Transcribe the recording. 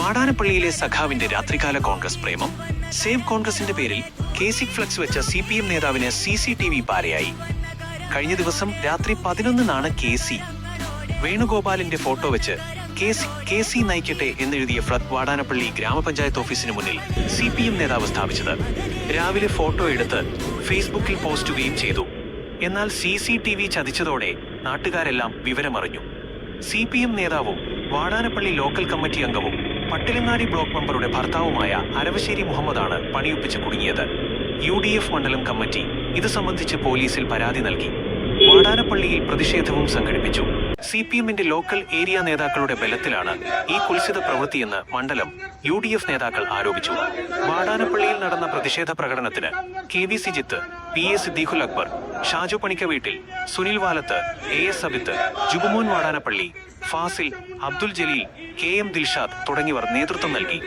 വാടാനപ്പള്ളിയിലെ സഖാവിന്റെ രാത്രികാല കോൺഗ്രസ് പ്രേമം. സേവ് കോൺഗ്രസിന്റെ പേരിൽ കേസിക് ഫ്ലക്സ് വെച്ച CPM നേതാവിന് CCTV പാരയായി. കഴിഞ്ഞ ദിവസം രാത്രി 11-നാണ് KC വേണുഗോപാലിന്റെ ഫോട്ടോ വെച്ച് KC നയിക്കട്ടെ എന്നെഴുതിയ ഫ്ലഗ് വാടാനപ്പള്ളി ഗ്രാമപഞ്ചായത്ത് ഓഫീസിന് മുന്നിൽ CPM നേതാവ് സ്ഥാപിച്ചത്. രാവിലെ ഫോട്ടോ എടുത്ത് ഫേസ്ബുക്കിൽ പോസ്റ്റുകയും ചെയ്തു. എന്നാൽ CCTV ചതിച്ചതോടെ നാട്ടുകാരെല്ലാം വിവരമറിഞ്ഞു. CPM നേതാവും വാടാനപ്പള്ളി ലോക്കൽ കമ്മിറ്റി അംഗവും പട്ടിലങ്ങാടി ബ്ലോക്ക് മെമ്പറുടെ ഭർത്താവുമായ അരവശ്ശേരി മുഹമ്മദാണ് പണിയൊപ്പിച്ച് കുടുങ്ങിയത്. UDF മണ്ഡലം കമ്മിറ്റി ഇത് സംബന്ധിച്ച് പോലീസിൽ പരാതി നൽകി. വാടാനപ്പള്ളിയിൽ പ്രതിഷേധവും സംഘടിപ്പിച്ചു. CPMന്റെ ലോക്കൽ ഏരിയ നേതാക്കളുടെ ബലത്തിലാണ് ഈ കുൽസിത പ്രവൃത്തിയെന്ന് മണ്ഡലം UDF നേതാക്കൾ ആരോപിച്ചു. വാടാനപ്പള്ളിയിൽ നടന്ന പ്രതിഷേധ പ്രകടനത്തിന് KV Sijith, PA സിദ്ദീഖുൽ Akbar, Shaju Panikkaveettil, Sunil Valath, AS Sabith, Jubumon Vadanappally, Fazil, Abdul Jaleel, KM Dilshad തുടങ്ങിയവർ നേതൃത്വം നൽകി.